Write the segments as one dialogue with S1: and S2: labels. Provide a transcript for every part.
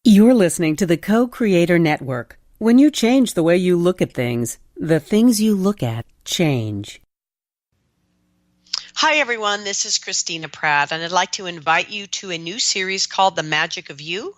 S1: You're listening to the Co-Creator Network. When you change the way you look at things, the things you look at change.
S2: Hi, everyone. This is Christina Pratt, and I'd like to invite you to a new series called The Magic of You,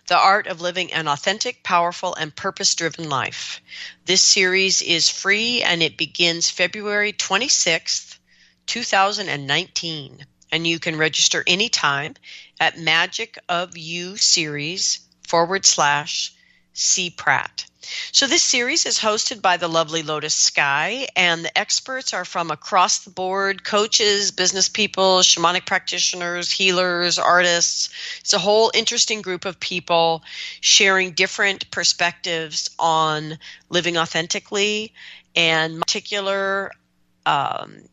S2: The Art of Living an Authentic, Powerful, and Purpose-Driven Life. This series is free, and it begins February 26th, 2019. And you can register anytime at magicofyouseries.com/C Pratt. So this series is hosted by the lovely Lotus Sky, and the experts are from across the board: coaches, business people, shamanic practitioners, healers, artists. It's a whole interesting group of people sharing different perspectives on living authentically, and my particular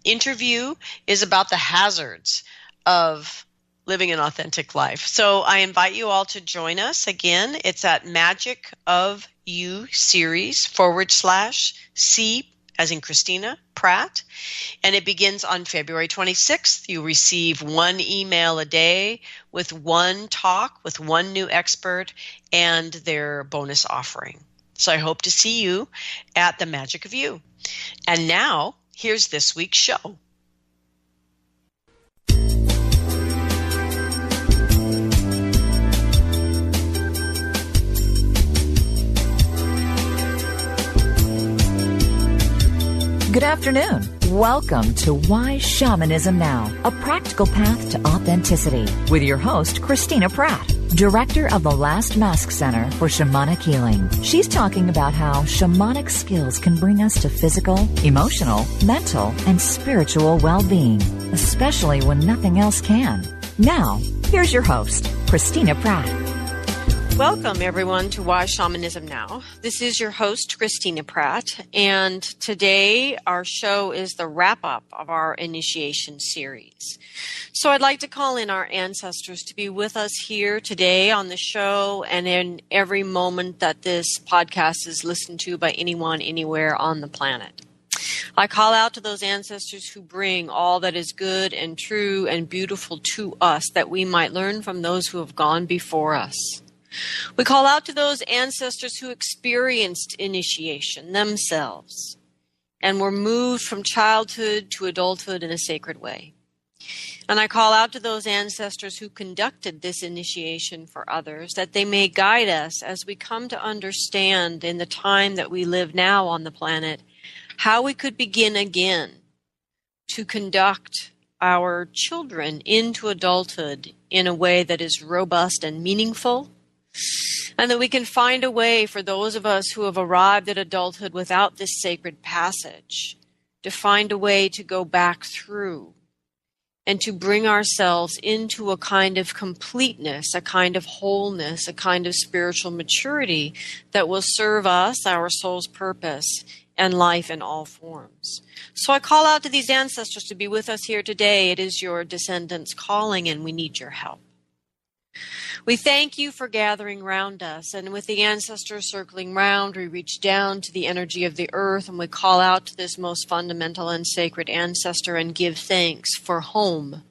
S2: interview is about the hazards of living an authentic life. So I invite you all to join us. Again, it's at magicofyouseries.com/C as in Christina Pratt. And it begins on February 26th. You receive one email a day with one talk with one new expert and their bonus offering. So I hope to see you at the Magic of You. And now, here's this week's show.
S3: Good afternoon. Welcome to Why Shamanism Now, a practical path to authenticity, with your host, Christina Pratt, director of the Last Mask Center for Shamanic Healing. She's talking about how shamanic skills can bring us to physical, emotional, mental, and spiritual well-being, especially when nothing else can. Now, here's your host, Christina Pratt.
S2: Welcome, everyone, to Why Shamanism Now. This is your host, Christina Pratt, and today our show is the wrap-up of our initiation series. So I'd like to call in our ancestors to be with us here today on the show and in every moment that this podcast is listened to by anyone, anywhere on the planet. I call out to those ancestors who bring all that is good and true and beautiful to us, that we might learn from those who have gone before us. We call out to those ancestors who experienced initiation themselves and were moved from childhood to adulthood in a sacred way. And I call out to those ancestors who conducted this initiation for others, that they may guide us as we come to understand in the time that we live now on the planet, how we could begin again to conduct our children into adulthood in a way that is robust and meaningful, and that we can find a way for those of us who have arrived at adulthood without this sacred passage to find a way to go back through and to bring ourselves into a kind of completeness, a kind of wholeness, a kind of spiritual maturity that will serve us, our soul's purpose, and life in all forms. So I call out to these ancestors to be with us here today. It is your descendants calling, and we need your help. We thank you for gathering round us, and with the ancestors circling round, we reach down to the energy of the earth and we call out to this most fundamental and sacred ancestor and give thanks for home,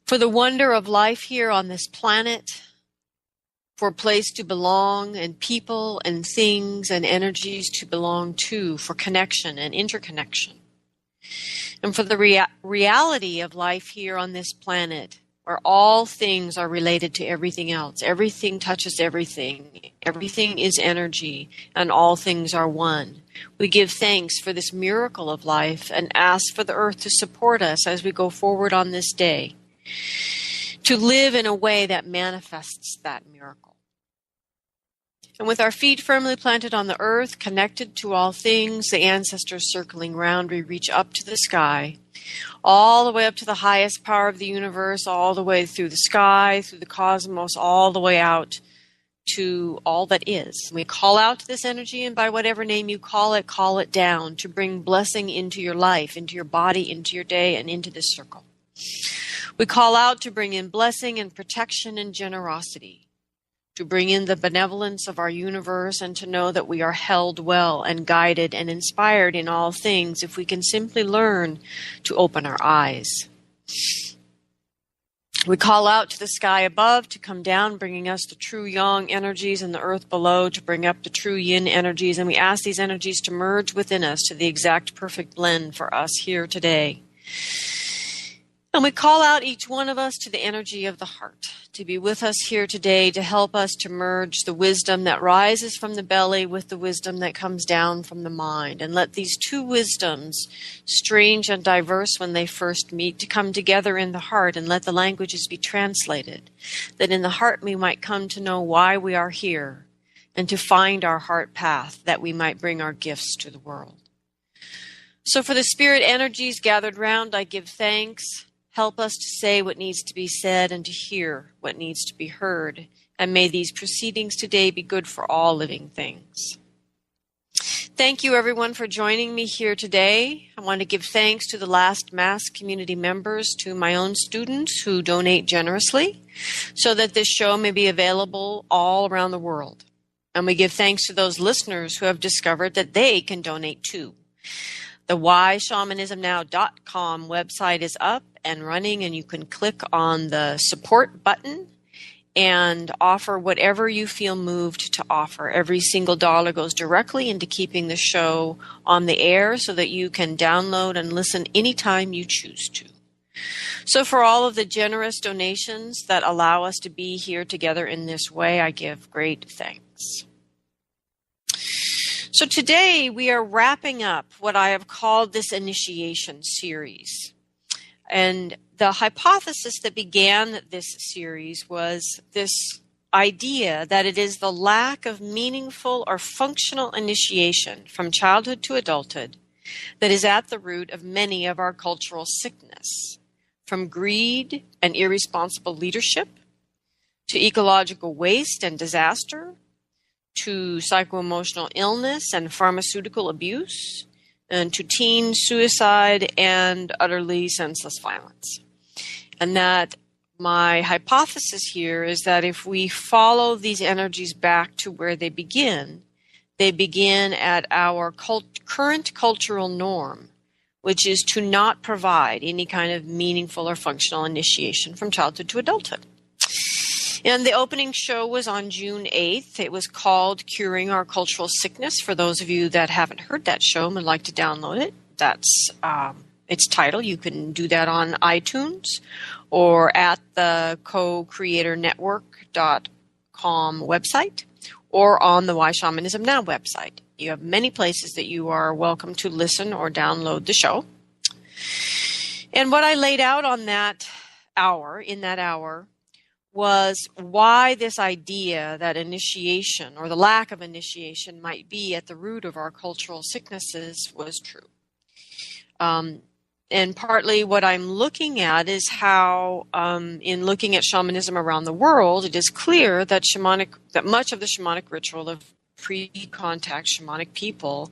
S2: for the wonder of life here on this planet, for a place to belong and people and things and energies to belong to, for connection and interconnection, and for the reality of life here on this planet, where all things are related to everything else. Everything touches everything. Everything is energy, and all things are one. We give thanks for this miracle of life and ask for the earth to support us as we go forward on this day, to live in a way that manifests that miracle. And with our feet firmly planted on the earth, connected to all things, the ancestors circling round, we reach up to the sky, all the way up to the highest power of the universe, all the way through the sky, through the cosmos, all the way out to all that is. We call out to this energy, and by whatever name you call it down to bring blessing into your life, into your body, into your day, and into this circle. We call out to bring in blessing and protection and generosity, to bring in the benevolence of our universe, and to know that we are held well and guided and inspired in all things if we can simply learn to open our eyes. We call out to the sky above to come down, bringing us the true yang energies, and the earth below to bring up the true yin energies. And we ask these energies to merge within us to the exact perfect blend for us here today. And we call out each one of us to the energy of the heart, to be with us here today, to help us to merge the wisdom that rises from the belly with the wisdom that comes down from the mind. And let these two wisdoms, strange and diverse when they first meet, to come together in the heart, and let the languages be translated, that in the heart we might come to know why we are here, and to find our heart path, that we might bring our gifts to the world. So for the spirit energies gathered round, I give thanks. Help us to say what needs to be said and to hear what needs to be heard. And may these proceedings today be good for all living things. Thank you, everyone, for joining me here today. I want to give thanks to the Last Mass community members, to my own students who donate generously, so that this show may be available all around the world. And we give thanks to those listeners who have discovered that they can donate too. The whyshamanismnow.com website is up and running, and you can click on the support button and offer whatever you feel moved to offer. Every single dollar goes directly into keeping the show on the air so that you can download and listen anytime you choose to. So for all of the generous donations that allow us to be here together in this way, I give great thanks. So today we are wrapping up what I have called this initiation series. And the hypothesis that began this series was this idea that it is the lack of meaningful or functional initiation from childhood to adulthood that is at the root of many of our cultural sickness, from greed and irresponsible leadership to ecological waste and disaster, to psycho-emotional illness and pharmaceutical abuse, and to teen suicide and utterly senseless violence. And that my hypothesis here is that if we follow these energies back to where they begin at our current cultural norm, which is to not provide any kind of meaningful or functional initiation from childhood to adulthood. And the opening show was on June 8th. It was called Curing Our Cultural Sickness. For those of you that haven't heard that show and would like to download it, that's its title. You can do that on iTunes or at the co-creatornetwork.com website or on the Why Shamanism Now website. You have many places that you are welcome to listen or download the show. And what I laid out on that hour, was why this idea that initiation or the lack of initiation might be at the root of our cultural sicknesses was true. And partly what I'm looking at is how, in looking at shamanism around the world, it is clear that much of the shamanic ritual of pre-contact shamanic people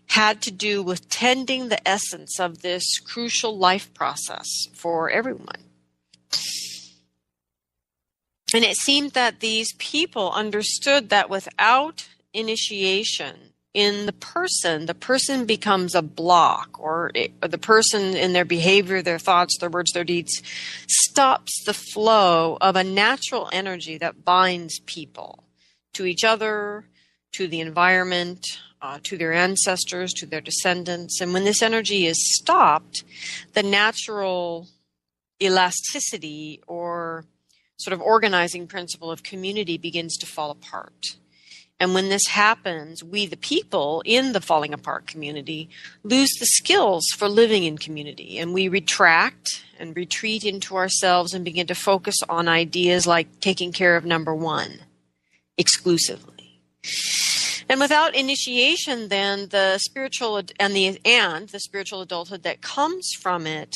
S2: had to do with tending the essence of this crucial life process for everyone. And it seemed that these people understood that without initiation in the person becomes a block, or the person in their behavior, their thoughts, their words, their deeds, stops the flow of a natural energy that binds people to each other, to the environment, to their ancestors, to their descendants. And when this energy is stopped, the natural elasticity or sort of organizing principle of community begins to fall apart. And when this happens, we, the people in the falling apart community, lose the skills for living in community. And we retract and retreat into ourselves and begin to focus on ideas like taking care of number one exclusively. And without initiation, then the spiritual the spiritual adulthood that comes from it,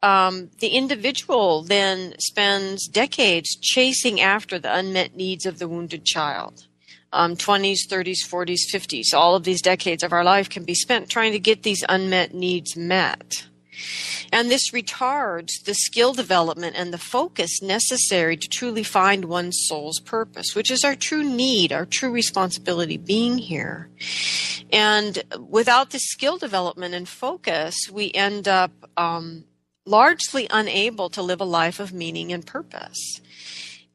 S2: the individual then spends decades chasing after the unmet needs of the wounded child. 20s, 30s, 40s, 50s, all of these decades of our life can be spent trying to get these unmet needs met. And this retards the skill development and the focus necessary to truly find one's soul's purpose, which is our true need, our true responsibility being here. And without the skill development and focus, we end up largely unable to live a life of meaning and purpose.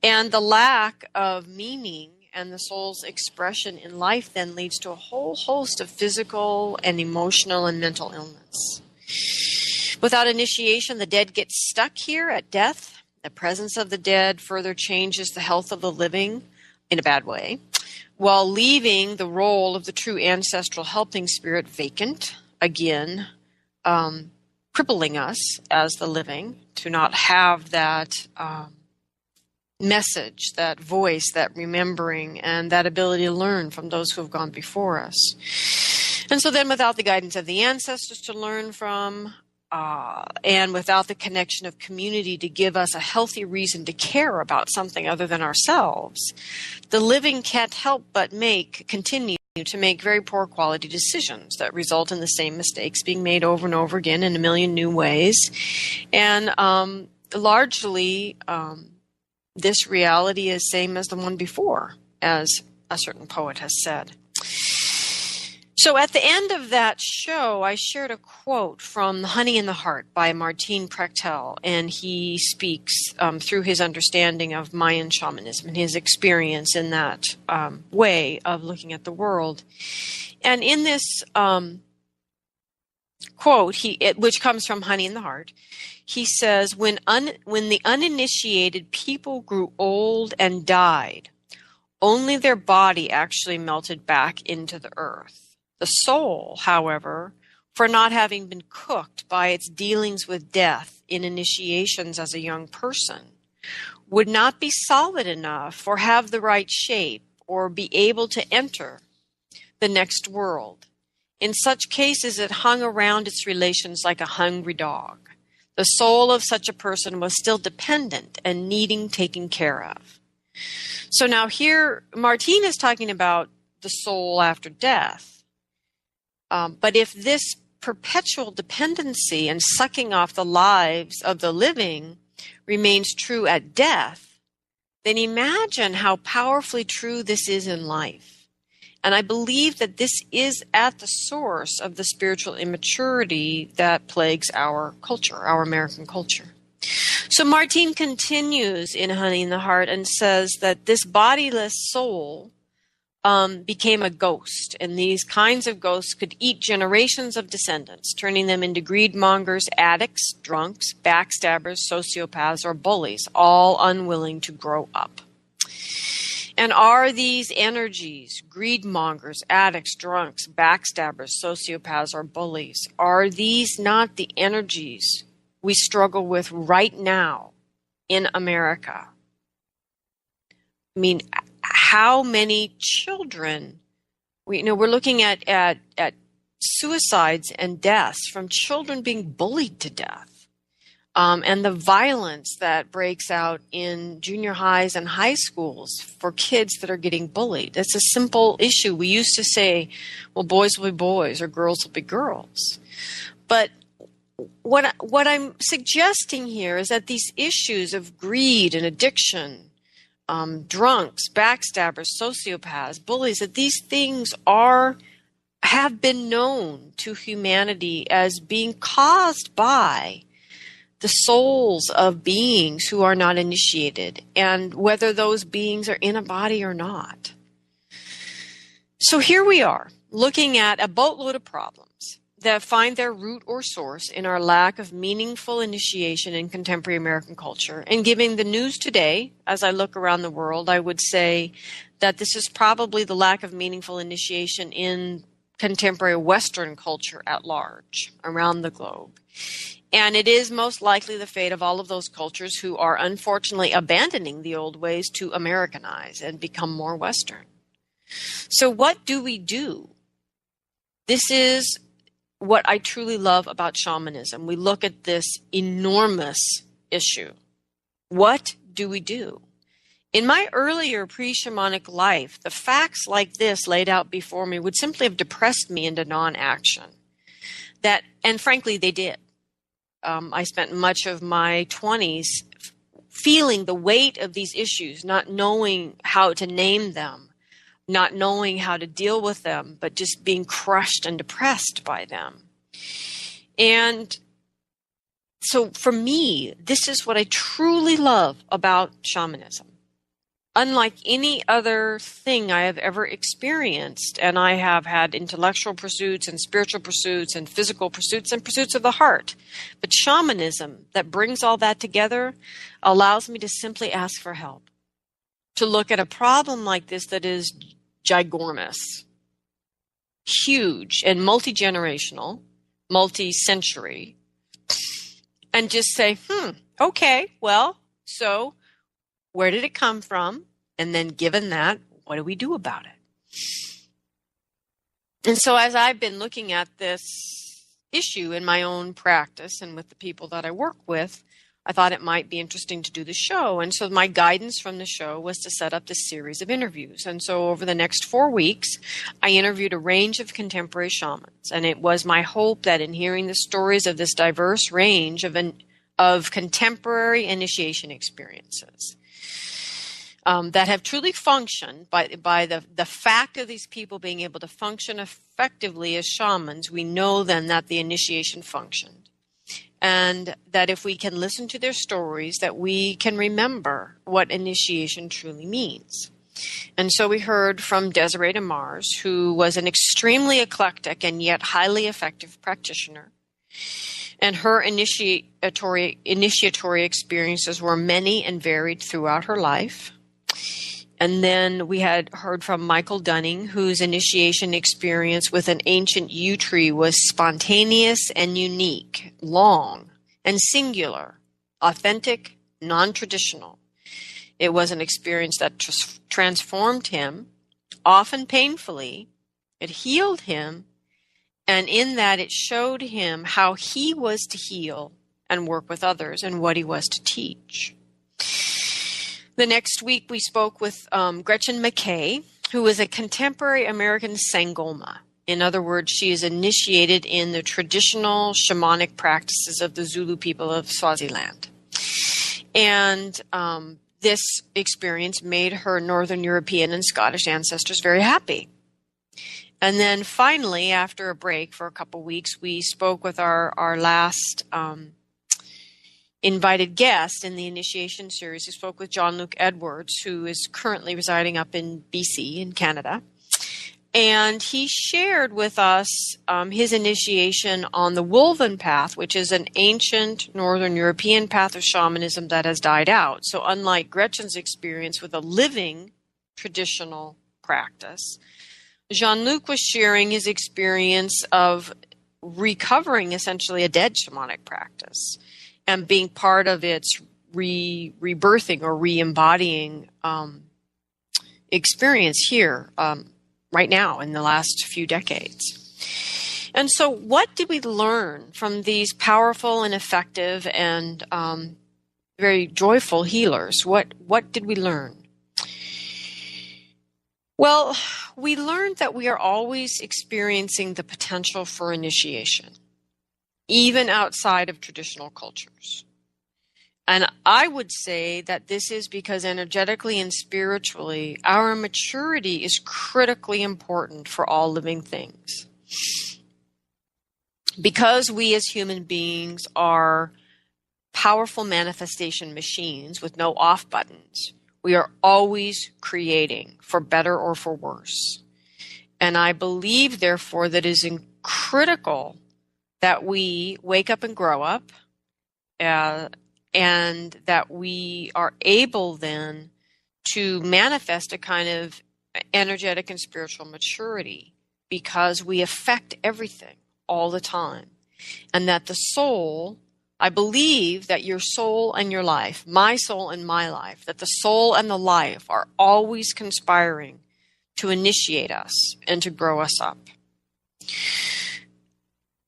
S2: And the lack of meaning and the soul's expression in life then leads to a whole host of physical and emotional and mental illness. Without initiation, the dead get stuck here at death. The presence of the dead further changes the health of the living in a bad way, while leaving the role of the true ancestral helping spirit vacant, again, crippling us as the living to not have that message, that voice, that remembering, and that ability to learn from those who have gone before us. And so then without the guidance of the ancestors to learn from, and without the connection of community to give us a healthy reason to care about something other than ourselves, the living can't help but continue to make very poor quality decisions that result in the same mistakes being made over and over again in a million new ways. And largely, this reality is same as the one before, as a certain poet has said. So at the end of that show, I shared a quote from Honey in the Heart by Martin Prechtel, and he speaks through his understanding of Mayan shamanism and his experience in that way of looking at the world. And in this quote, which comes from Honey in the Heart, he says, when the uninitiated people grew old and died, only their body actually melted back into the earth. The soul, however, for not having been cooked by its dealings with death in initiations as a young person, would not be solid enough or have the right shape or be able to enter the next world. In such cases, it hung around its relations like a hungry dog. The soul of such a person was still dependent and needing taken care of. So now here, Martin is talking about the soul after death. But if this perpetual dependency and sucking off the lives of the living remains true at death, then imagine how powerfully true this is in life. And I believe that this is at the source of the spiritual immaturity that plagues our culture, our American culture. So Martin continues in Honey in the Heart and says that this bodiless soul became a ghost, and these kinds of ghosts could eat generations of descendants, turning them into greedmongers, addicts, drunks, backstabbers, sociopaths, or bullies, all unwilling to grow up. And are these energies, greedmongers, addicts, drunks, backstabbers, sociopaths, or bullies, are these not the energies we struggle with right now in America? I mean, how many children, we're looking at suicides and deaths from children being bullied to death, and the violence that breaks out in junior highs and high schools for kids that are getting bullied. That's a simple issue. We used to say, well, boys will be boys or girls will be girls. But what I'm suggesting here is that these issues of greed and addiction, drunks, backstabbers, sociopaths, bullies, that these things have been known to humanity as being caused by the souls of beings who are not initiated, and whether those beings are in a body or not. So here we are, looking at a boatload of problems that find their root or source in our lack of meaningful initiation in contemporary American culture. And giving the news today, as I look around the world, I would say that this is probably the lack of meaningful initiation in contemporary Western culture at large, around the globe. And it is most likely the fate of all of those cultures who are unfortunately abandoning the old ways to Americanize and become more Western. So what do we do? This is what I truly love about shamanism. We look at this enormous issue. What do we do? In my earlier pre-shamanic life, the facts like this laid out before me would simply have depressed me into non-action. And frankly, they did. I spent much of my 20s feeling the weight of these issues, not knowing how to name them, not knowing how to deal with them, but just being crushed and depressed by them. And So for me, this is what I truly love about shamanism. Unlike any other thing I have ever experienced, and I have had intellectual pursuits and spiritual pursuits and physical pursuits and pursuits of the heart, but shamanism that brings all that together allows me to simply ask for help, to look at a problem like this that is ginormous, huge, and multi-generational, multi-century, and just say, okay, well, so where did it come from? And then given that, what do we do about it? And so as I've been looking at this issue in my own practice and with the people that I work with, I thought it might be interesting to do the show. And so my guidance from the show was to set up this series of interviews. And so over the next 4 weeks, I interviewed a range of contemporary shamans. And it was my hope that in hearing the stories of this diverse range of contemporary initiation experiences, that have truly functioned by the fact of these people being able to function effectively as shamans, we know then that the initiation functioned. And that if we can listen to their stories, that we can remember what initiation truly means. And so we heard from Desiree DeMars, who was an extremely eclectic and yet highly effective practitioner. And her initiatory experiences were many and varied throughout her life. And then we had heard from Michael Dunning, whose initiation experience with an ancient yew tree was spontaneous and unique, long and singular, authentic, non-traditional. It was an experience that transformed him, often painfully. It healed him, and in that it showed him how he was to heal and work with others and what he was to teach. The next week, we spoke with Gretchen McKay, who is a contemporary American Sangoma. In other words, she is initiated in the traditional shamanic practices of the Zulu people of Swaziland. And this experience made her Northern European and Scottish ancestors very happy. And then finally, after a break for a couple weeks, we spoke with our last invited guest in the initiation series. We spoke with John Luke Edwards, who is currently residing up in BC in Canada. And he shared with us his initiation on the Woven path, which is an ancient Northern European path of shamanism that has died out. So unlike Gretchen's experience with a living traditional practice, Jean-Luc was sharing his experience of recovering essentially a dead shamanic practice and being part of its rebirthing or re-embodying experience here right now in the last few decades. And so what did we learn from these powerful and effective and very joyful healers? What did we learn? Well, we learned that we are always experiencing the potential for initiation, even outside of traditional cultures. And I would say that this is because energetically and spiritually, our maturity is critically important for all living things. Because we as human beings are powerful manifestation machines with no off buttons, we are always creating, for better or for worse. And I believe, therefore, that it is critical that we wake up and grow up, and that we are able then to manifest a kind of energetic and spiritual maturity, because we affect everything all the time. And that the soul, I believe that your soul and your life, my soul and my life, that the soul and the life are always conspiring to initiate us and to grow us up.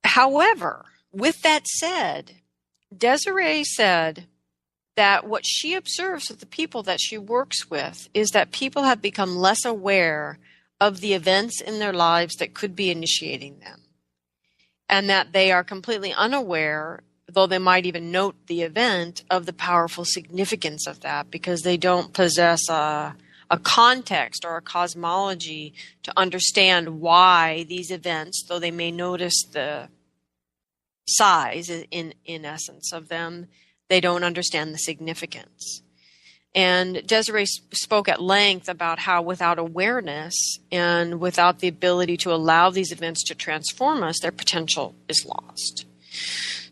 S2: However, with that said, Desiree said that what she observes with the people that she works with is that people have become less aware of the events in their lives that could be initiating them, and that they are completely unaware, though they might even note the event, of the powerful significance of that, because they don't possess a context or a cosmology to understand why these events, though they may notice the size in essence of them. They don't understand the significance. And Desiree spoke at length about how without awareness and without the ability to allow these events to transform us, their potential is lost.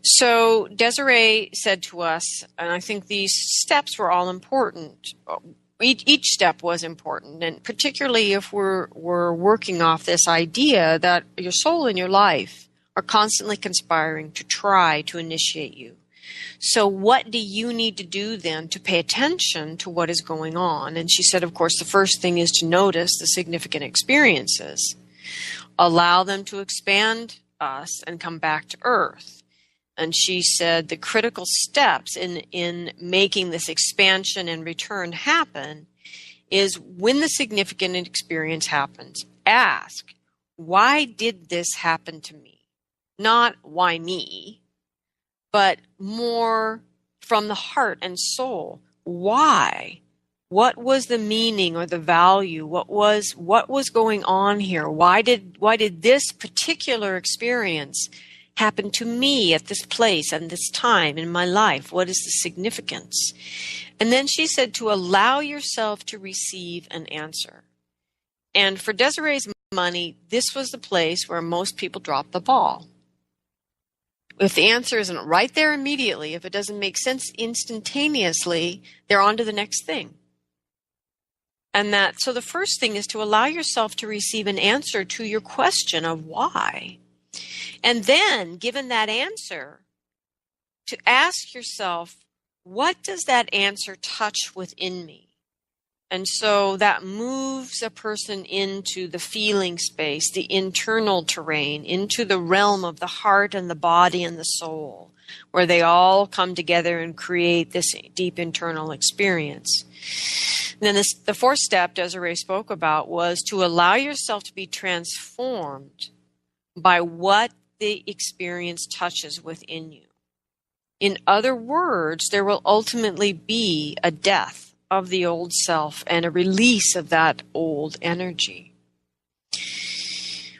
S2: So Desiree said to us, and I think these steps were all important. Each step was important, and particularly if we're working off this idea that your soul and your life are constantly conspiring to try to initiate you. So what do you need to do then to pay attention to what is going on? And she said, of course, the first thing is to notice the significant experiences. Allow them to expand us and come back to earth. And she said the critical steps in making this expansion and return happen is when the significant experience happens, ask, why did this happen to me? Not why me, but more from the heart and soul. Why? What was the meaning or the value? What was going on here? Why did this particular experience happen to me at this place and this time in my life? What is the significance? And then she said to allow yourself to receive an answer. And for Desiree's money, this was the place where most people drop the ball. If the answer isn't right there immediately, if it doesn't make sense instantaneously, they're on to the next thing. So the first thing is to allow yourself to receive an answer to your question of why. And then, given that answer, to ask yourself, what does that answer touch within me? And so that moves a person into the feeling space, the internal terrain, into the realm of the heart and the body and the soul, where they all come together and create this deep internal experience. And then the fourth step Desiree spoke about was to allow yourself to be transformed by what the experience touches within you. In other words, there will ultimately be a death of the old self and a release of that old energy.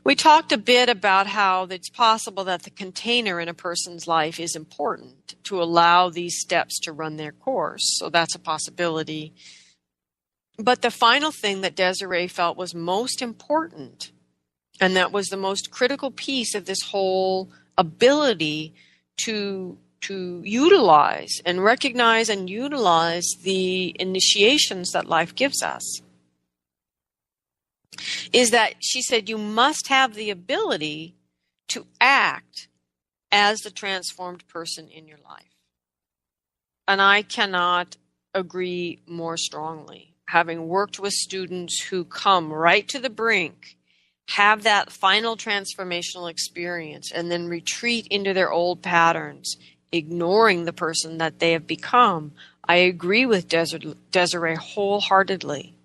S2: We talked a bit about how it's possible that the container in a person's life is important to allow these steps to run their course. So that's a possibility. But the final thing that Desiree felt was most important, and that was the most critical piece of this whole ability to utilize and recognize and utilize the initiations that life gives us, is that she said you must have the ability to act as the transformed person in your life. And I cannot agree more strongly. Having worked with students who come right to the brink, have that final transformational experience, and then retreat into their old patterns, ignoring the person that they have become, I agree with Desiree wholeheartedly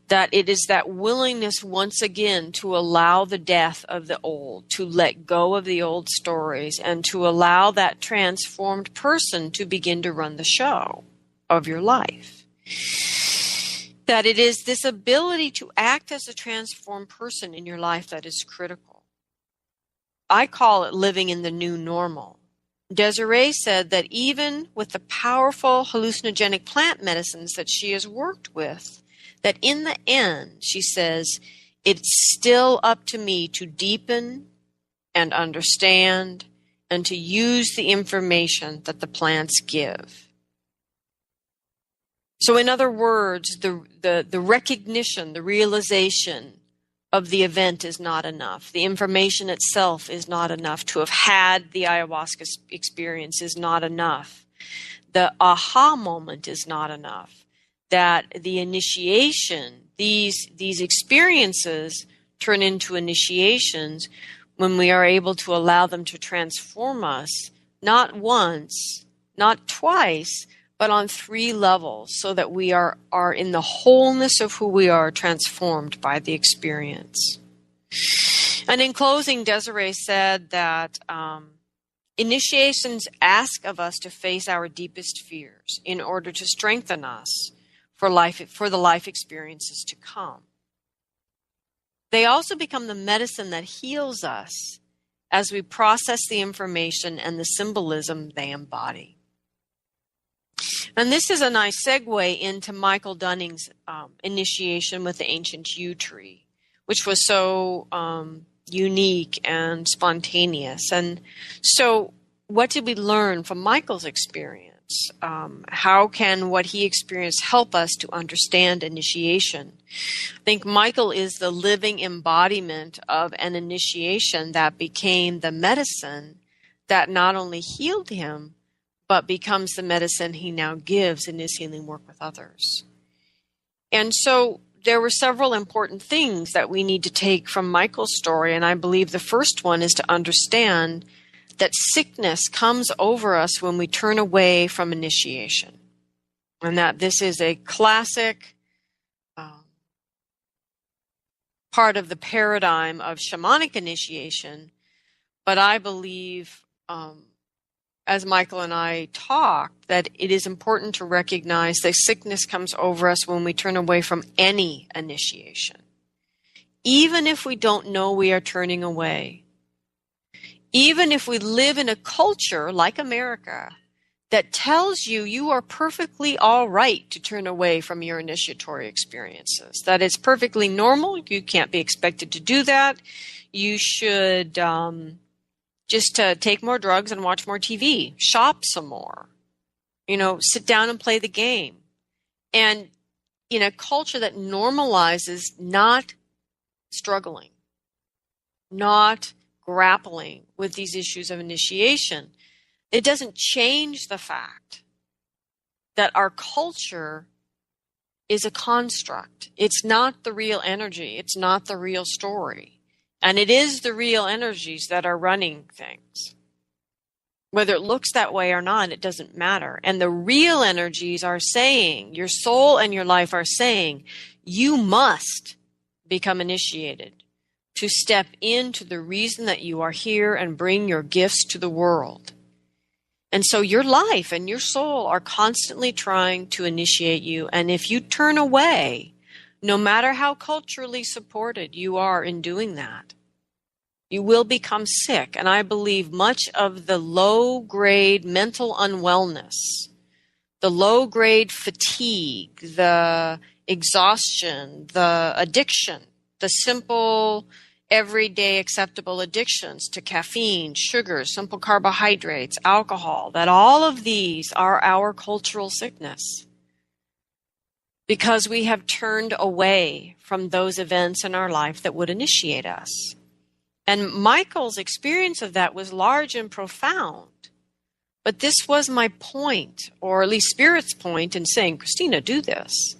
S2: that it is that willingness once again to allow the death of the old, to let go of the old stories, and to allow that transformed person to begin to run the show of your life. That it is this ability to act as a transformed person in your life that is critical. I call it living in the new normal. Desiree said that even with the powerful hallucinogenic plant medicines that she has worked with, that in the end, she says, it's still up to me to deepen and understand and to use the information that the plants give. So in other words, the recognition, the realization of the event is not enough. The information itself is not enough. To have had the ayahuasca experience is not enough. The aha moment is not enough. That the initiation, these experiences turn into initiations when we are able to allow them to transform us, not once, not twice, but on 3 levels, so that we are in the wholeness of who we are, transformed by the experience. And in closing, Desiree said that initiations ask of us to face our deepest fears in order to strengthen us for the life experiences to come. They also become the medicine that heals us as we process the information and the symbolism they embody. And this is a nice segue into Michael Dunning's initiation with the ancient yew tree, which was so unique and spontaneous. And so what did we learn from Michael's experience? How can what he experienced help us to understand initiation? I think Michael is the living embodiment of an initiation that became the medicine that not only healed him, but becomes the medicine he now gives in his healing work with others. And so there were several important things that we need to take from Michael's story, and I believe the first one is to understand that sickness comes over us when we turn away from initiation, and that this is a classic part of the paradigm of shamanic initiation. But I believe, as Michael and I talked, that it is important to recognize that sickness comes over us when we turn away from any initiation, even if we don't know we are turning away. Even if we live in a culture like America that tells you you are perfectly all right to turn away from your initiatory experiences, that it's perfectly normal, you can't be expected to do that, you should just take more drugs and watch more TV, shop some more, sit down and play the game. And in a culture that normalizes not struggling, not grappling with these issues of initiation, it doesn't change the fact that our culture is a construct. It's not the real energy. It's not the real story. And it is the real energies that are running things. Whether it looks that way or not, it doesn't matter. And the real energies are saying, your soul and your life are saying, you must become initiated to step into the reason that you are here and bring your gifts to the world. And so your life and your soul are constantly trying to initiate you. And if you turn away, no matter how culturally supported you are in doing that, you will become sick. And I believe much of the low-grade mental unwellness, the low-grade fatigue, the exhaustion, the addiction, the simple everyday acceptable addictions to caffeine, sugar, simple carbohydrates, alcohol, that all of these are our cultural sickness because we have turned away from those events in our life that would initiate us. And Michael's experience of that was large and profound. But this was my point, or at least Spirit's point in saying, Christina, do this,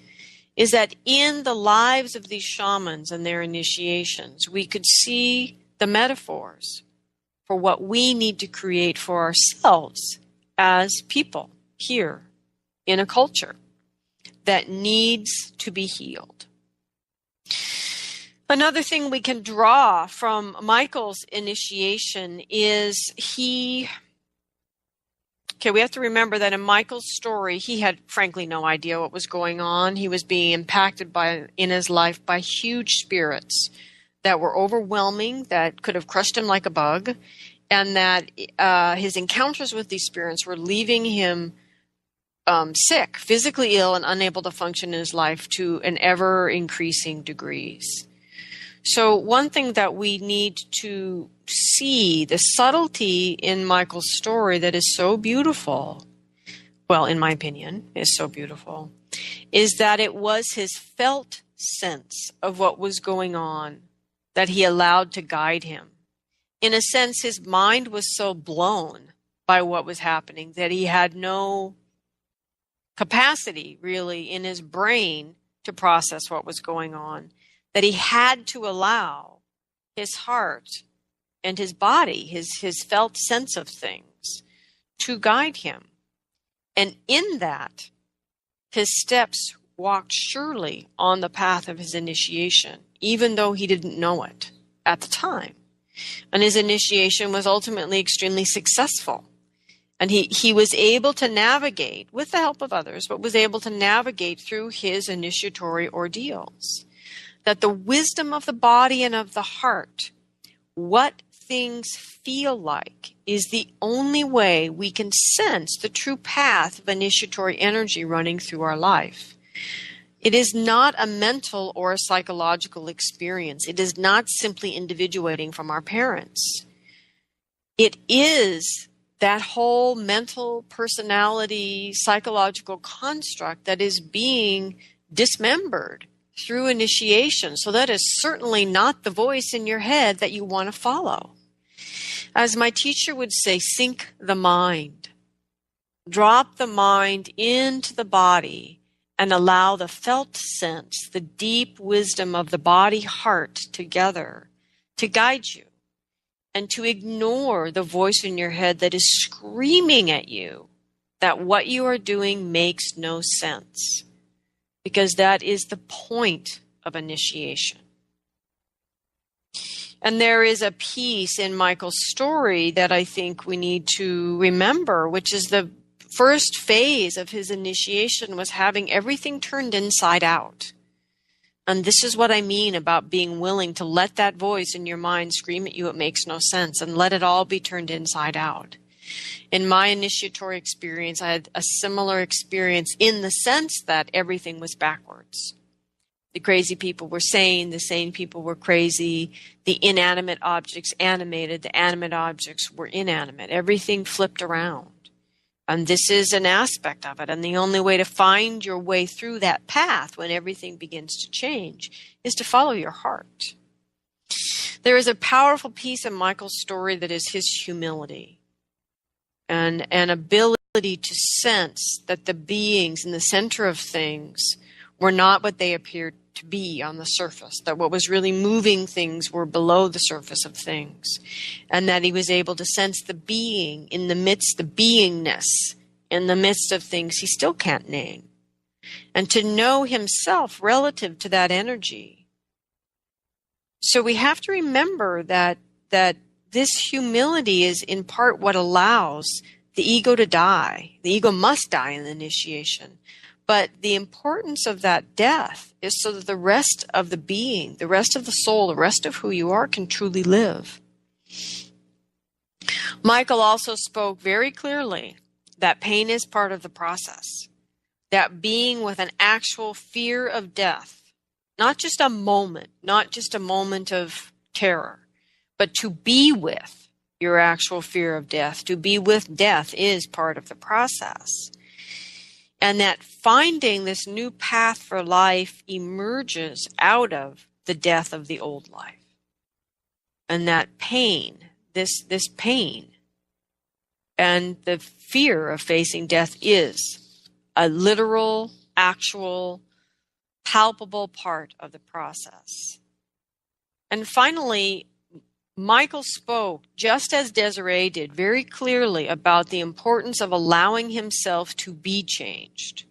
S2: is that in the lives of these shamans and their initiations, we could see the metaphors for what we need to create for ourselves as people here in a culture that needs to be healed. Another thing we can draw from Michael's initiation is we have to remember that in Michael's story, he had frankly no idea what was going on. He was being impacted in his life by huge spirits that were overwhelming, that could have crushed him like a bug, and that his encounters with these spirits were leaving him sick, physically ill, and unable to function in his life to an ever-increasing degrees. So one thing that we need to see, the subtlety in Michael's story that is so beautiful, well, in my opinion, is so beautiful, is that it was his felt sense of what was going on that he allowed to guide him. In a sense, his mind was so blown by what was happening that he had no capacity, really, in his brain to process what was going on, that he had to allow his heart and his body, his felt sense of things, to guide him. And in that, his steps walked surely on the path of his initiation, even though he didn't know it at the time. And his initiation was ultimately extremely successful. And he was able to navigate, with the help of others, but was able to navigate through his initiatory ordeals. That the wisdom of the body and of the heart, what things feel like is the only way we can sense the true path of initiatory energy running through our life. It is not a mental or a psychological experience. It is not simply individuating from our parents. It is that whole mental, personality, psychological construct that is being dismembered through initiation. So that is certainly not the voice in your head that you want to follow. As my teacher would say, sink the mind. Drop the mind into the body and allow the felt sense, the deep wisdom of the body-heart together to guide you, and to ignore the voice in your head that is screaming at you that what you are doing makes no sense. Because that is the point of initiation. And there is a piece in Michael's story that I think we need to remember, which is the first phase of his initiation was having everything turned inside out. And this is what I mean about being willing to let that voice in your mind scream at you, it makes no sense, and let it all be turned inside out. In my initiatory experience, I had a similar experience in the sense that everything was backwards. The crazy people were sane, the sane people were crazy, the inanimate objects animated, the animate objects were inanimate. Everything flipped around. And this is an aspect of it. And the only way to find your way through that path when everything begins to change is to follow your heart. There is a powerful piece in Michael's story that is his humility. And an ability to sense that the beings in the center of things were not what they appeared to be on the surface, that what was really moving things were below the surface of things, and that he was able to sense the being in the midst, the beingness in the midst of things he still can't name, and to know himself relative to that energy. So we have to remember that this humility is in part what allows the ego to die. The ego must die in the initiation. But the importance of that death is so that the rest of the being, the rest of the soul, the rest of who you are can truly live. Michael also spoke very clearly that pain is part of the process. That being with an actual fear of death, not just a moment of terror, but to be with your actual fear of death, to be with death is part of the process. And that finding this new path for life emerges out of the death of the old life. And that pain, this pain, and the fear of facing death is a literal, actual, palpable part of the process. And finally, Michael spoke, just as Desiree did, very clearly about the importance of allowing himself to be changed.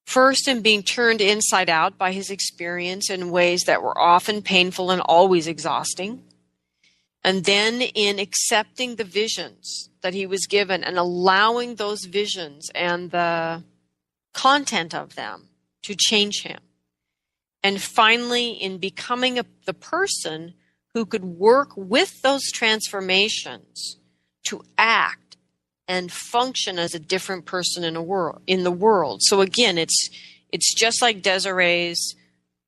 S2: First, in being turned inside out by his experience in ways that were often painful and always exhausting. And then in accepting the visions that he was given and allowing those visions and the content of them to change him. And finally, in becoming the person who could work with those transformations to act and function as a different person in the world. So again, it's just like Desiree's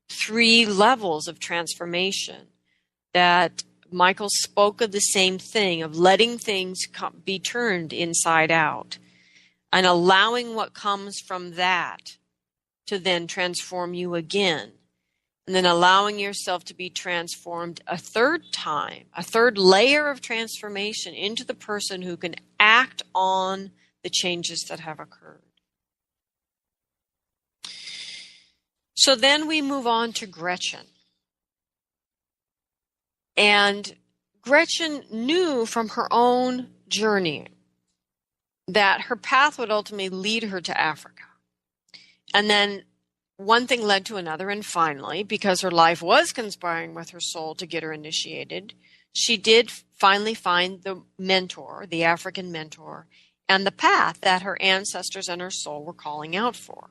S2: 3 levels of transformation, that Michael spoke of the same thing, of letting things be turned inside out and allowing what comes from that to then transform you again. And then allowing yourself to be transformed a third time, a third layer of transformation into the person who can act on the changes that have occurred. So then we move on to Gretchen. And Gretchen knew from her own journey that her path would ultimately lead her to Africa. And then one thing led to another, and finally, because her life was conspiring with her soul to get her initiated, she did finally find the mentor, the African mentor, and the path that her ancestors and her soul were calling out for.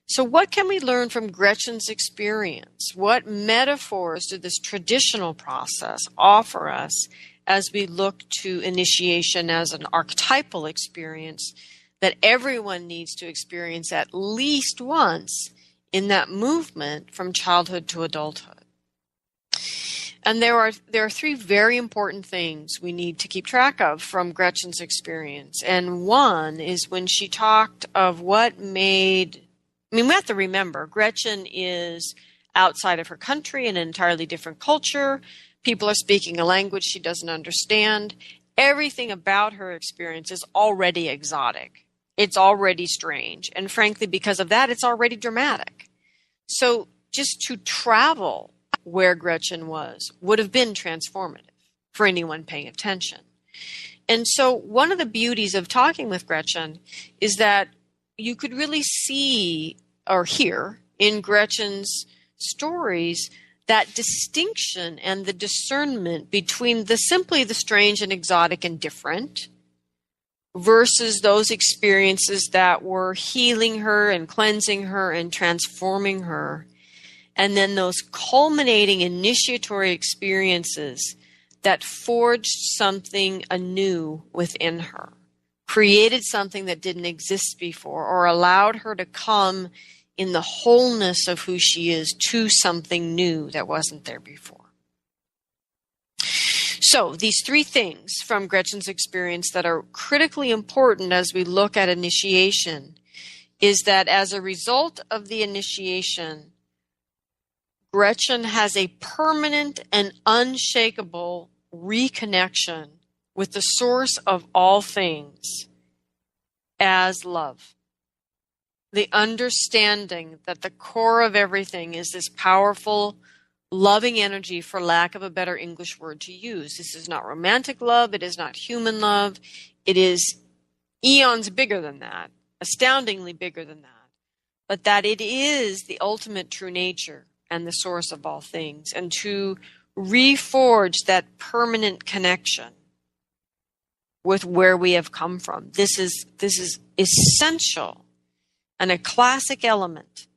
S2: So what can we learn from Gretchen's experience? What metaphors did this traditional process offer us as we look to initiation as an archetypal experience that everyone needs to experience at least once in that movement from childhood to adulthood? And there are three very important things we need to keep track of from Gretchen's experience. And one is when she talked of what made, we have to remember, Gretchen is outside of her country in an entirely different culture. People are speaking a language she doesn't understand. Everything about her experience is already exotic. It's already strange. And frankly, because of that, it's already dramatic. So just to travel where Gretchen was would have been transformative for anyone paying attention. And so one of the beauties of talking with Gretchen is that you could really see or hear in Gretchen's stories that distinction and the discernment between simply the strange and exotic and different versus those experiences that were healing her and cleansing her and transforming her. And then those culminating initiatory experiences that forged something anew within her, created something that didn't exist before, or allowed her to come in the wholeness of who she is to something new that wasn't there before. So these three things from Gretchen's experience that are critically important as we look at initiation is that as a result of the initiation, Gretchen has a permanent and unshakable reconnection with the source of all things as love. The understanding that the core of everything is this powerful, loving energy, for lack of a better English word to use. This is not romantic love. It is not human love. It is eons bigger than that, astoundingly bigger than that. But that it is the ultimate true nature and the source of all things, and to reforge that permanent connection with where we have come from. This is essential and a classic element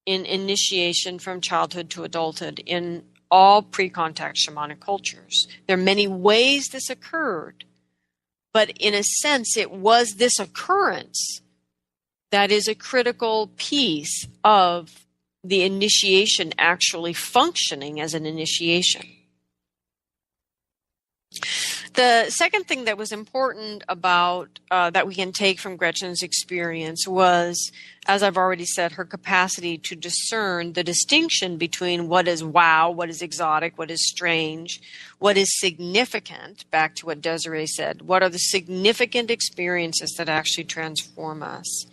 S2: in initiation from childhood to adulthood in all pre-contact shamanic cultures. There are many ways this occurred, but in a sense, it was this occurrence that is a critical piece of the initiation actually functioning as an initiation. The second thing that was important about that we can take from Gretchen's experience was, as I've already said, her capacity to discern the distinction between what is wow, what is exotic, what is strange, what is significant, back to what Desiree said, what are the significant experiences that actually transform us.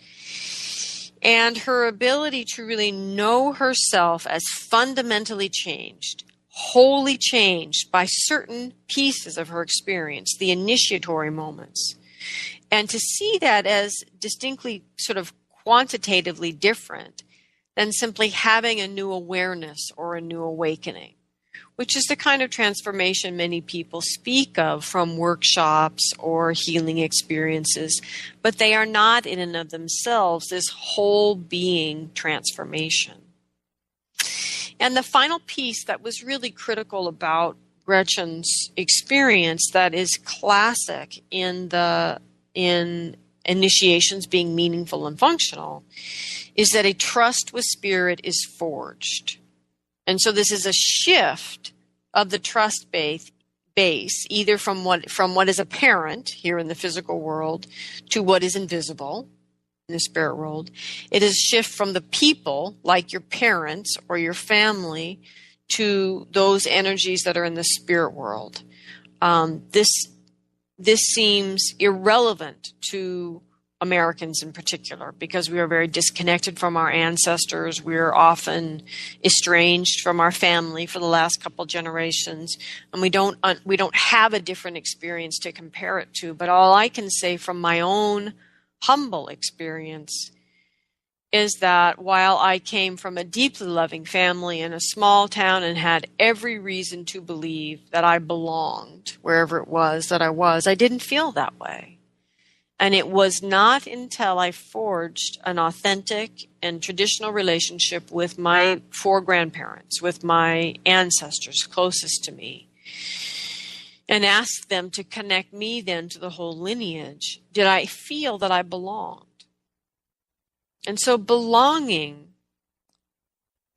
S2: And her ability to really know herself as fundamentally changed, wholly changed by certain pieces of her experience, the initiatory moments. And to see that as distinctly sort of quantitatively different than simply having a new awareness or a new awakening, which is the kind of transformation many people speak of from workshops or healing experiences, but they are not in and of themselves this whole being transformation. And the final piece that was really critical about Gretchen's experience that is classic in initiations being meaningful and functional is that a trust with spirit is forged. And so this is a shift of the trust base, either from what is apparent here in the physical world to what is invisible in the spirit world. It is a shift from the people, like your parents or your family, to those energies that are in the spirit world. This seems irrelevant to Americans in particular, because we are very disconnected from our ancestors. We're often estranged from our family for the last couple generations, and we don't have a different experience to compare it to. But all I can say from my own humble experience is that while I came from a deeply loving family in a small town and had every reason to believe that I belonged wherever it was that I was, I didn't feel that way. And it was not until I forged an authentic and traditional relationship with my 4 grandparents, with my ancestors closest to me, and asked them to connect me then to the whole lineage, did I feel that I belonged. And so belonging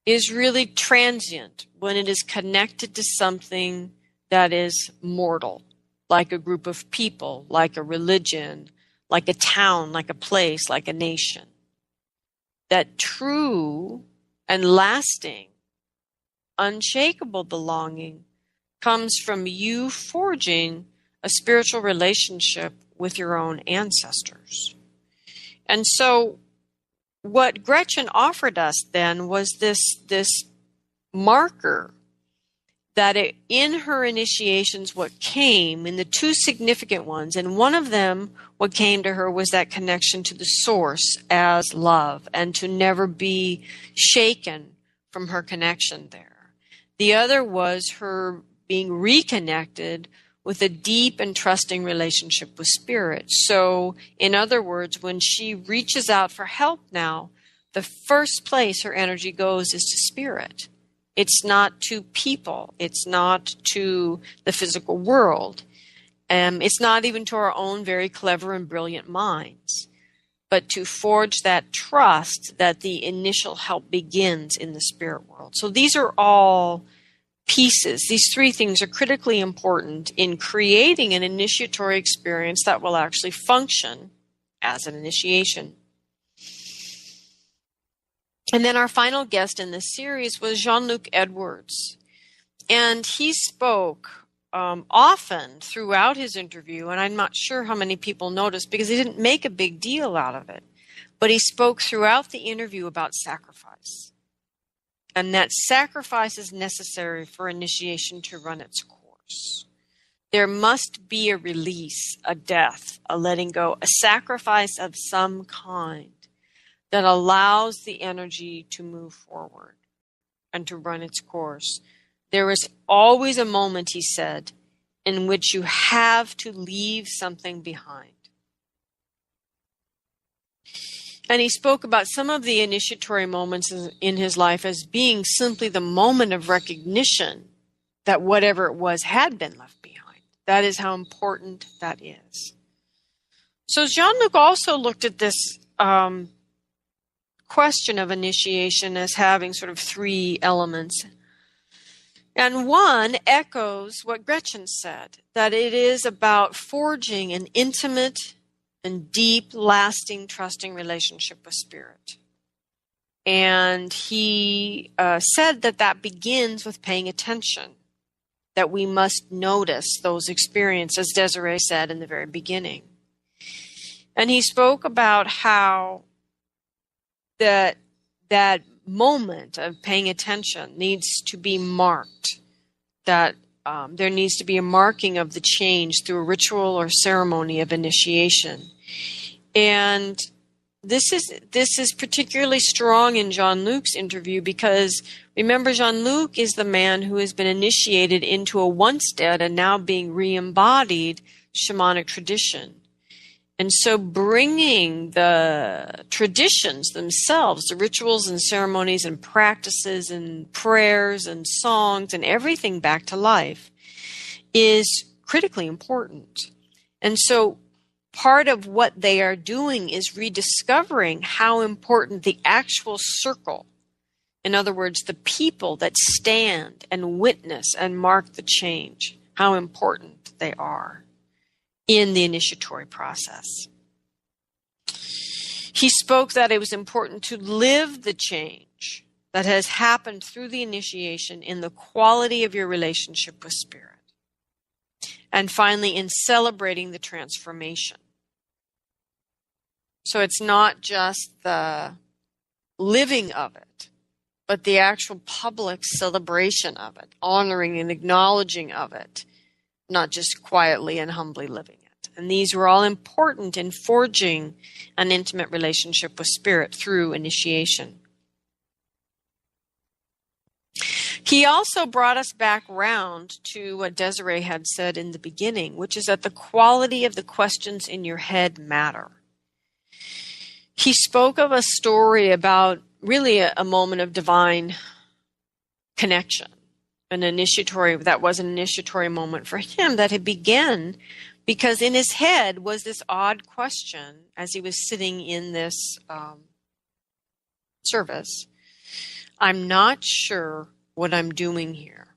S2: is really transient when it is connected to something that is mortal, like a group of people, like a religion, like a town, like a place, like a nation. That true and lasting, unshakable belonging comes from you forging a spiritual relationship with your own ancestors. And so what Gretchen offered us then was this marker that in her initiations, what came in the 2 significant ones, and one of them, what came to her was that connection to the source as love and to never be shaken from her connection there. The other was her being reconnected with a deep and trusting relationship with spirit. So, in other words, when she reaches out for help now, the first place her energy goes is to spirit. It's not to people. It's not to the physical world. It's not even to our own very clever and brilliant minds, but to forge that trust that the initial help begins in the spirit world. So these are all pieces. These 3 things are critically important in creating an initiatory experience that will actually function as an initiation. And then our final guest in this series was Jean-Luc Edwards. And he spoke often throughout his interview, and I'm not sure how many people noticed because he didn't make a big deal out of it. But he spoke throughout the interview about sacrifice. And that sacrifice is necessary for initiation to run its course. There must be a release, a death, a letting go, a sacrifice of some kind that allows the energy to move forward and to run its course. There is always a moment, he said, in which you have to leave something behind. And he spoke about some of the initiatory moments in his life as being simply the moment of recognition that whatever it was had been left behind. That is how important that is. So Jean-Luc also looked at this question of initiation as having sort of 3 elements. And one echoes what Gretchen said, that it is about forging an intimate and deep, lasting, trusting relationship with spirit. And he said that begins with paying attention, that we must notice those experiences, as Desiree said in the very beginning. And he spoke about how that moment of paying attention needs to be marked, that there needs to be a marking of the change through a ritual or ceremony of initiation. And this is particularly strong in Jean-Luc's interview because, remember, Jean-Luc is the man who has been initiated into a once dead and now being re-embodied shamanic tradition. And so bringing the traditions themselves, the rituals and ceremonies and practices and prayers and songs and everything back to life is critically important. And so part of what they are doing is rediscovering how important the actual circle, in other words, the people that stand and witness and mark the change, how important they are in the initiatory process. He spoke that it was important to live the change that has happened through the initiation in the quality of your relationship with spirit. And finally, in celebrating the transformation. So it's not just the living of it, but the actual public celebration of it, honoring and acknowledging of it, not just quietly and humbly living it. And these were all important in forging an intimate relationship with spirit through initiation. He also brought us back round to what Desiree had said in the beginning, which is that the quality of the questions in your head matter. He spoke of a story about really a moment of divine connection, that was an initiatory moment for him that had begun because in his head was this odd question as he was sitting in this service. I'm not sure what I'm doing here.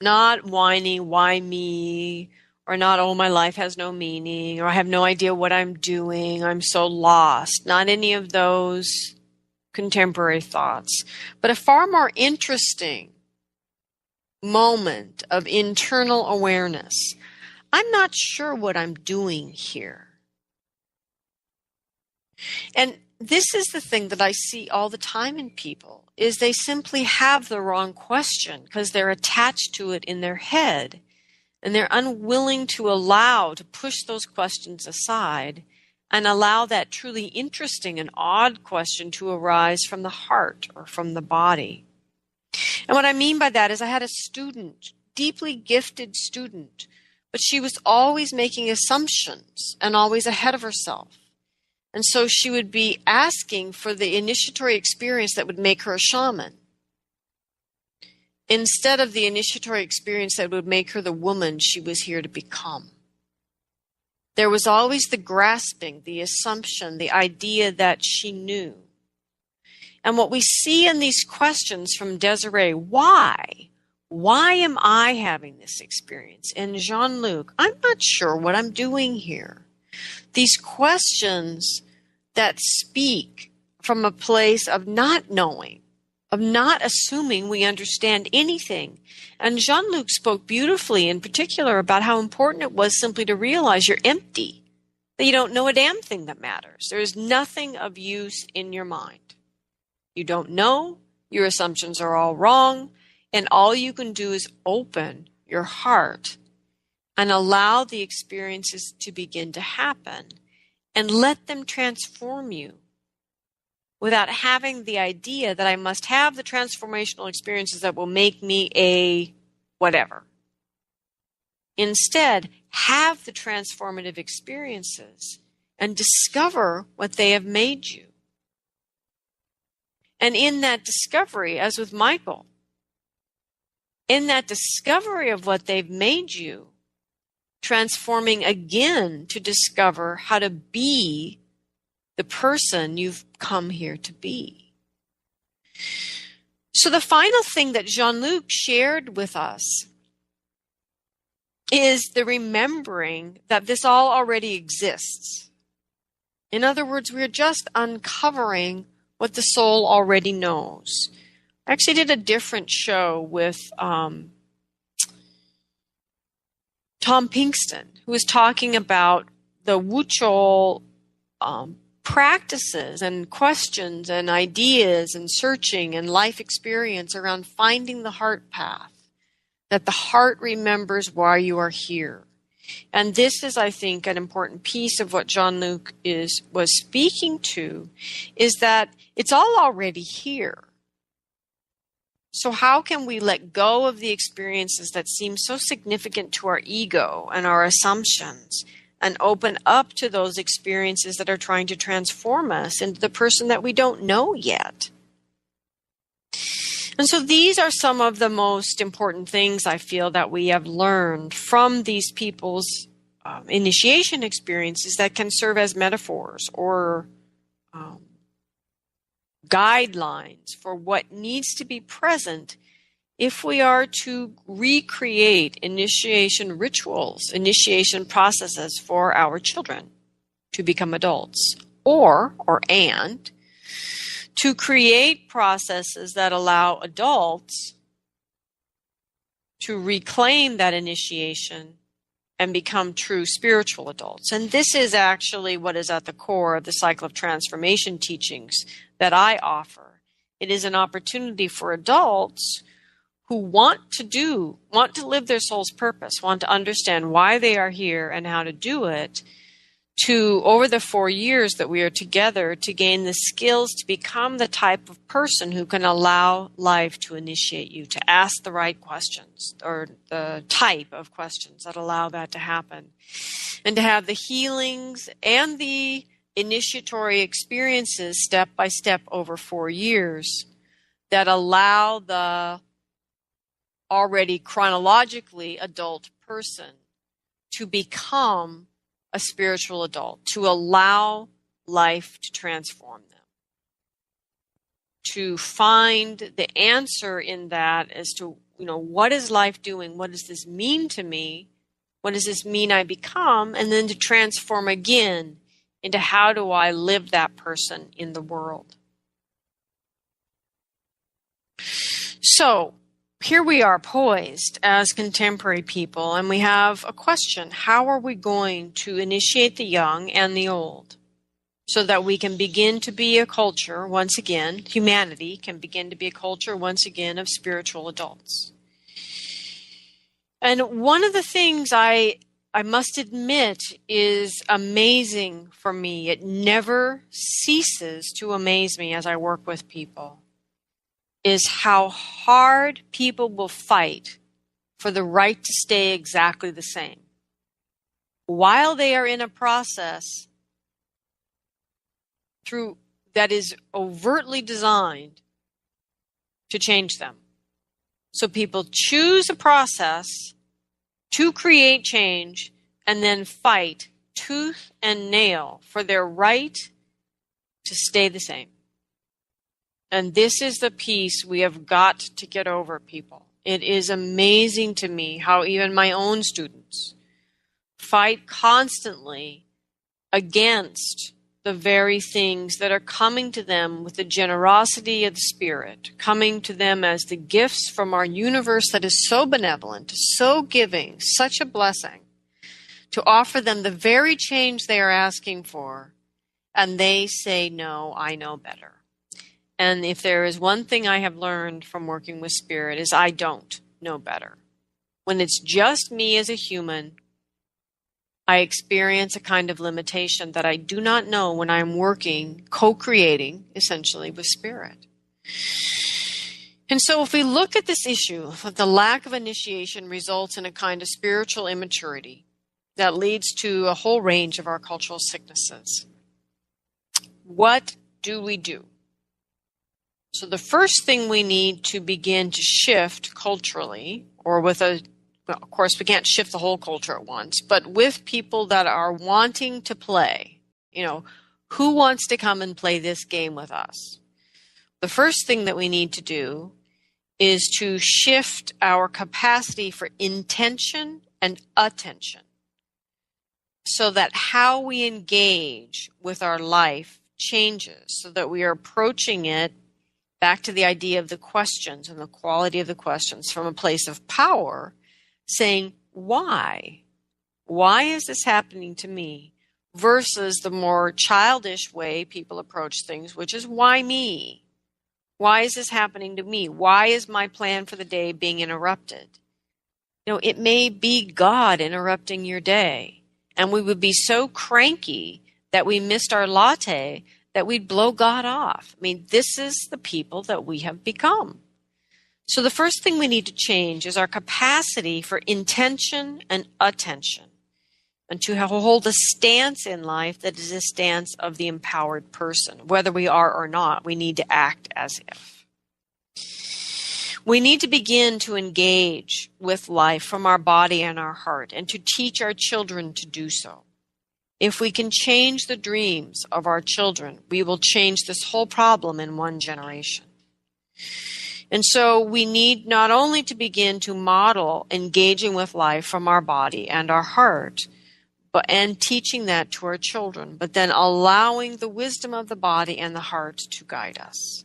S2: Not whining, why me? Or not, oh, my life has no meaning, or I have no idea what I'm doing, I'm so lost. Not any of those contemporary thoughts, but a far more interesting moment of internal awareness. I'm not sure what I'm doing here. And this is the thing that I see all the time in people, is they simply have the wrong question because they're attached to it in their head. And they're unwilling to push those questions aside and allow that truly interesting and odd question to arise from the heart or from the body. And what I mean by that is I had a student, deeply gifted student, but she was always making assumptions and always ahead of herself. And so she would be asking for the initiatory experience that would make her a shaman, instead of the initiatory experience that would make her the woman she was here to become. There was always the grasping, the assumption, the idea that she knew. And what we see in these questions from Desiree, why? Why am I having this experience? And Jean-Luc, I'm not sure what I'm doing here. These questions that speak from a place of not knowing, of not assuming we understand anything. And Jean-Luc spoke beautifully in particular about how important it was simply to realize you're empty, that you don't know a damn thing that matters. There is nothing of use in your mind. You don't know, your assumptions are all wrong, and all you can do is open your heart and allow the experiences to begin to happen and let them transform you, without having the idea that I must have the transformational experiences that will make me a whatever. Instead, have the transformative experiences and discover what they have made you. And in that discovery, as with Michael, in that discovery of what they've made you, transforming again to discover how to be the person you've come here to be. So the final thing that Jean-Luc shared with us is the remembering that this all already exists. In other words, we're just uncovering what the soul already knows. I actually did a different show with Tom Pinkston, who was talking about the Wuchol practices and questions and ideas and searching and life experience around finding the heart path, that the heart remembers why you are here. And this is, I think, an important piece of what Jean-Luc was speaking to, is that it's all already here. So how can we let go of the experiences that seem so significant to our ego and our assumptions, and open up to those experiences that are trying to transform us into the person that we don't know yet? And so these are some of the most important things I feel that we have learned from these people's initiation experiences that can serve as metaphors or guidelines for what needs to be present if we are to recreate initiation rituals, initiation processes for our children to become adults, and to create processes that allow adults to reclaim that initiation and become true spiritual adults. And this is actually what is at the core of the cycle of transformation teachings that I offer. It is an opportunity for adults who want to live their soul's purpose, want to understand why they are here and how to do it, to, over the 4 years that we are together, to gain the skills to become the type of person who can allow life to initiate you, to ask the right questions, or the type of questions that allow that to happen, and to have the healings and the initiatory experiences step by step over 4 years that allow the already chronologically adult person to become a spiritual adult, to allow life to transform them, to find the answer in that as to, what is life doing? What does this mean to me? What does this mean I become? And then to transform again into how do I live that person in the world. So here we are poised as contemporary people, and we have a question. How are we going to initiate the young and the old so that we can begin to be a culture, once again, humanity can begin to be a culture, once again, of spiritual adults? And one of the things I must admit is amazing for me, it never ceases to amaze me as I work with people, is how hard people will fight for the right to stay exactly the same while they are in a process that is overtly designed to change them. So people choose a process to create change and then fight tooth and nail for their right to stay the same. And this is the piece we have got to get over, people. It is amazing to me how even my own students fight constantly against the very things that are coming to them with the generosity of the Spirit, coming to them as the gifts from our universe that is so benevolent, so giving, such a blessing, to offer them the very change they are asking for. And they say, no, I know better. And if there is one thing I have learned from working with Spirit is I don't know better. When it's just me as a human, I experience a kind of limitation that I do not know when I'm working, co-creating, essentially, with Spirit. And so if we look at this issue of the lack of initiation results in a kind of spiritual immaturity that leads to a whole range of our cultural sicknesses, what do we do? So the first thing we need to begin to shift culturally, or with well, of course, we can't shift the whole culture at once, but with people that are wanting to play, who wants to come and play this game with us? The first thing that we need to do is to shift our capacity for intention and attention so that how we engage with our life changes, so that we are approaching it back to the idea of the questions and the quality of the questions from a place of power, saying, why? Why is this happening to me? Versus the more childish way people approach things, which is, why me? Why is this happening to me? Why is my plan for the day being interrupted? It may be God interrupting your day, and we would be so cranky that we missed our latte that we'd blow God off. This is the people that we have become. So the first thing we need to change is our capacity for intention and attention, and to hold a stance in life that is a stance of the empowered person. Whether we are or not, we need to act as if. We need to begin to engage with life from our body and our heart, and to teach our children to do so. If we can change the dreams of our children, we will change this whole problem in one generation. And so we need not only to begin to model engaging with life from our body and our heart, and teaching that to our children, but then allowing the wisdom of the body and the heart to guide us.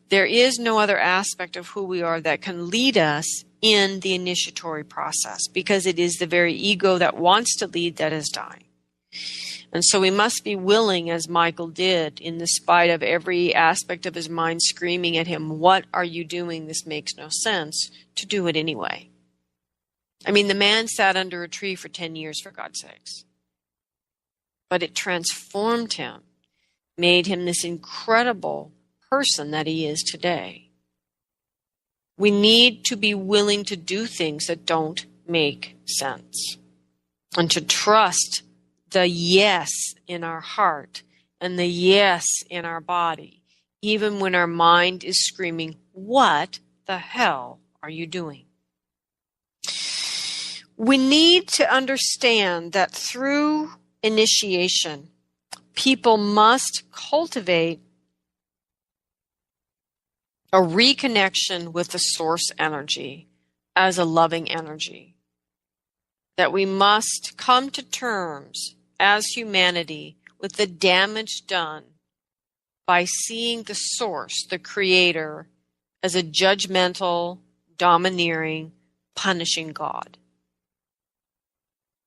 S2: There is no other aspect of who we are that can lead us in the initiatory process, because it is the very ego that wants to lead that is dying. And so we must be willing, as Michael did, in the spite of every aspect of his mind screaming at him, what are you doing? This makes no sense, to do it anyway. The man sat under a tree for 10 years, for God's sakes. but it transformed him, made him this incredible person that he is today. We need to be willing to do things that don't make sense and to trust the yes in our heart and the yes in our body, even when our mind is screaming, "What the hell are you doing?" We need to understand that through initiation, people must cultivate a reconnection with the source energy as a loving energy. That we must come to terms as humanity with the damage done by seeing the source, the creator, as a judgmental, domineering, punishing God.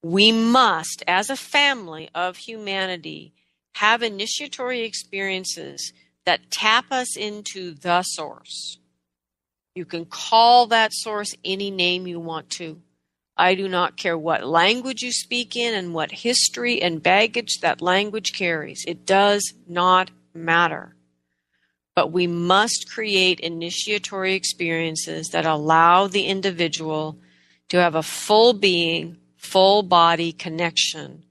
S2: We must, as a family of humanity, have initiatory experiences that tap us into the source. You can call that source any name you want to. I do not care what language you speak in and what history and baggage that language carries. It does not matter. But we must create initiatory experiences that allow the individual to have a full being, full body connection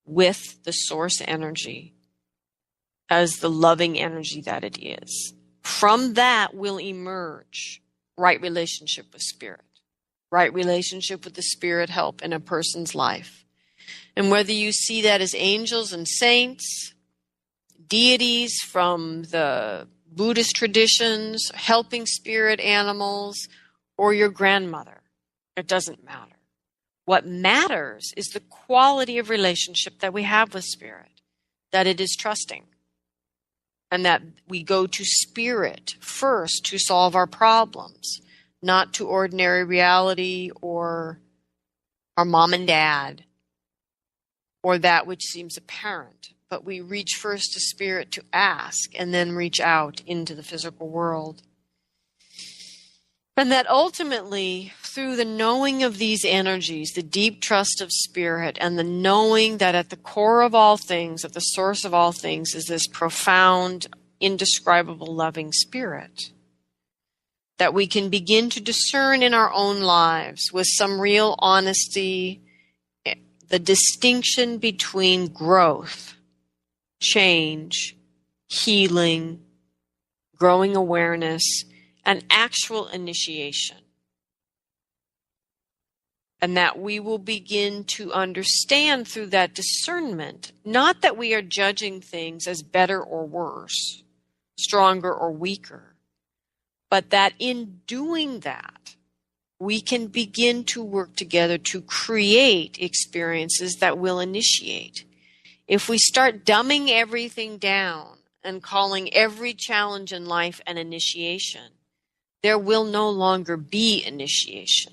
S2: with the source energy as the loving energy that it is. From that will emerge right relationship with spirit, right relationship with the spirit help in a person's life. And whether you see that as angels and saints, deities from the Buddhist traditions, helping spirit animals, or your grandmother, it doesn't matter. What matters is the quality of relationship that we have with spirit, that it is trusting, and that we go to spirit first to solve our problems, not to ordinary reality or our mom and dad or that which seems apparent. But we reach first to spirit to ask and then reach out into the physical world. And that ultimately, through the knowing of these energies, the deep trust of spirit, and the knowing that at the core of all things, at the source of all things, is this profound, indescribable, loving spirit, that we can begin to discern in our own lives with some real honesty the distinction between growth, change, healing, growing awareness, and actual initiation. And that we will begin to understand through that discernment, not that we are judging things as better or worse, stronger or weaker, but that in doing that, we can begin to work together to create experiences that will initiate. If we start dumbing everything down and calling every challenge in life an initiation, there will no longer be initiation.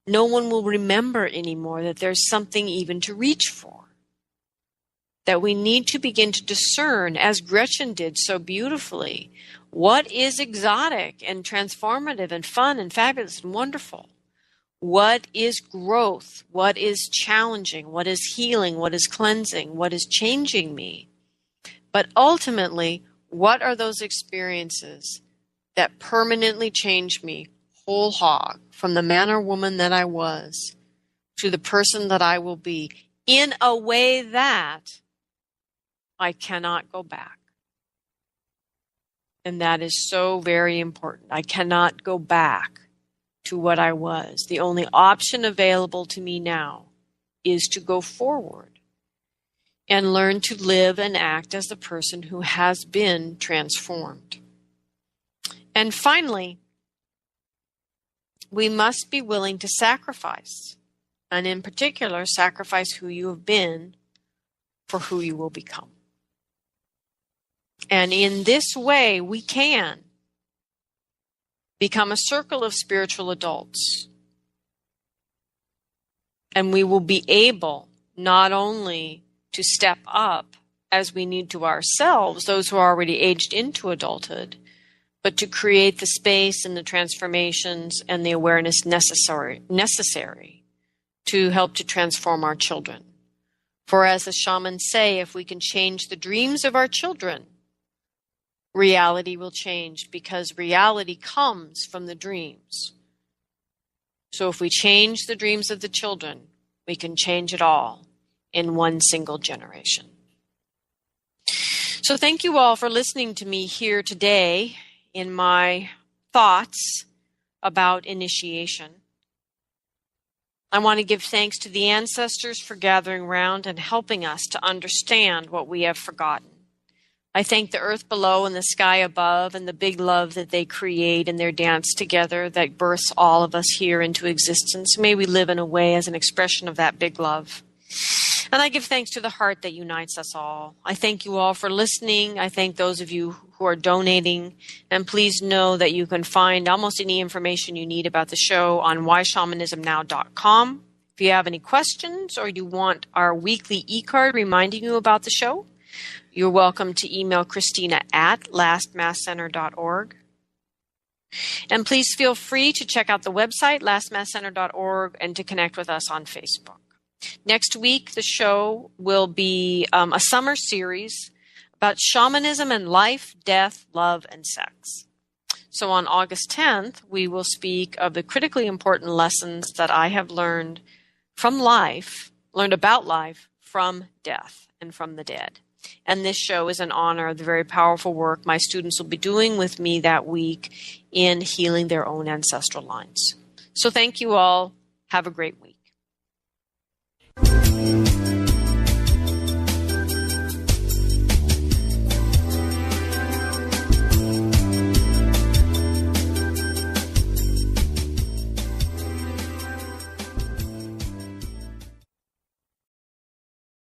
S2: No one will remember anymore that there's something even to reach for. That we need to begin to discern, as Gretchen did so beautifully, what is exotic and transformative and fun and fabulous and wonderful. What is growth? What is challenging? What is healing? What is cleansing? What is changing me? But ultimately, what are those experiences that permanently changed me whole hog from the man or woman that I was to the person that I will be in a way that I cannot go back? And that is so very important. I cannot go back to what I was. The only option available to me now is to go forward and learn to live and act as the person who has been transformed. And finally, we must be willing to sacrifice, and in particular, sacrifice who you have been for who you will become. And in this way, we can become a circle of spiritual adults. And we will be able not only to step up as we need to ourselves, those who are already aged into adulthood, but to create the space and the transformations and the awareness necessary to help to transform our children, For as the shamans say, if we can change the dreams of our children, reality will change, because reality comes from the dreams. So if we change the dreams of the children, we can change it all in one single generation. So thank you all for listening to me here today in my thoughts about initiation. I want to give thanks to the ancestors for gathering around and helping us to understand what we have forgotten. I thank the earth below and the sky above and the big love that they create in their dance together that births all of us here into existence. May we live in a way as an expression of that big love. And I give thanks to the heart that unites us all. I thank you all for listening. I thank those of you who are donating. And please know that you can find almost any information you need about the show on whyshamanismnow.com. If you have any questions or you want our weekly e-card reminding you about the show, you're welcome to email Christina at lastmasscenter.org. And please feel free to check out the website, lastmasscenter.org, and to connect with us on Facebook. Next week, the show will be a summer series about shamanism and life, death, love, and sex. So on August 10th, we will speak of the critically important lessons that I have learned about life from death and from the dead. And this show is in honor of the very powerful work my students will be doing with me that week in healing their own ancestral lines. So thank you all. Have a great week.